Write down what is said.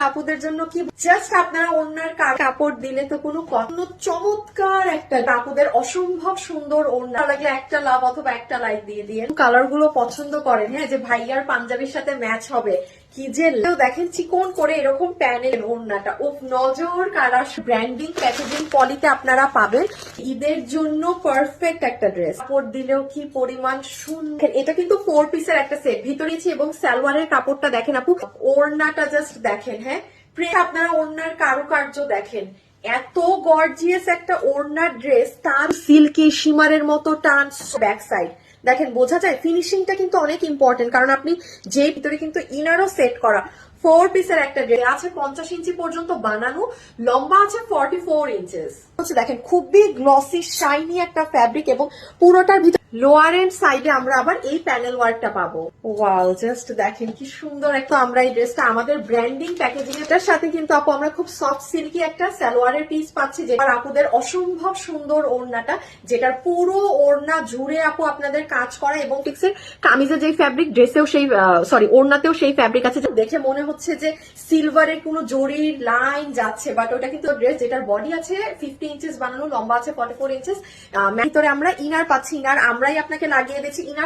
আপুদের জন্য কি জাস্ট আপনারা ওড়নার কাপড় দিলে তো কোনো চমৎকার একটা আপুদের অসম্ভব সুন্দর ওড়না লাগলে একটা লাভ অথবা একটা লাইক দিয়ে দিয়ে কালার গুলো পছন্দ করেন, হ্যাঁ, যে ভাইয়ার পাঞ্জাবির সাথে ম্যাচ হবে কি যে দেখেন চিকন করে এরকম প্যানেল ওড়নাটা ও নজর কালার ব্র্যান্ডিং প্যাকেজিং পলিতে আপনারা পাবেন। ঈদের জন্য পারফেক্ট একটা ড্রেস কাপড় দিলেও কি পরিমাণ সুন্দর। এটা কিন্তু 4 পিসের একটা সেট ভিতরেছি এবং সালোয়ারের কাপড়টা দেখেন আপু, ওড়নাটা জাস্ট দেখেন, হ্যাঁ, আপনারা ওড়নার কারুকার্য দেখেন, এত গর্জিয়াস একটা ওড়নার ড্রেস, তার সিল্কি শিমারের মতো টান ব্যাক সাইড দেখেন, বোঝা যায় ফিনিশিংটা কিন্তু অনেক ইম্পর্টেন্ট, কারণ আপনি যে ভিতরে কিন্তু ইনারও সেট করা 4 পিসের একটা ড্রেস আছে, 50 ইঞ্চি পর্যন্ত বানানো, লম্বা আছে 44 ইঞ্চেস। দেখেন খুবই গ্লসি শাইনি একটা ফ্যাব্রিক এবং পুরোটার ভিতরে লোয়ার এন্ড সাইডে আমরা আবার এই প্যানেল ওয়ার্কটা পাবো। ওয়াও, জাস্ট দেখেন কি সুন্দর একটা আমরা এই ড্রেসটা আমাদের ব্র্যান্ডিং প্যাকেজিং এটার সাথে কিন্তু আপু আমরা খুব সফট সিল্কি একটা সালোয়ারের পিস পাচ্ছি, যেটা আপুদের অসম্ভব সুন্দর ওড়নাটা, যেটার পুরো ওড়না জুড়ে আপু আপনাদের কাজ করা এবং ফিক্সের কামিজে যেই ফ্যাব্রিক ড্রেসেও সেই ওড়নাতেও সেই ফ্যাব্রিক আছে, দেখে মনে হচ্ছে যে সিলভারের কোনো জরির লাইন যাচ্ছে, বাট ওটা কিন্তু ড্রেস যেটার বডি আছে 50 ইঞ্চেস বানানো, লম্বা আছে 44 ইঞ্চেস, ভিতরে আমরা ইনার পাচ্ছি, ইনার আমরাই আপনাকে লাগিয়ে দিচ্ছি। ইনার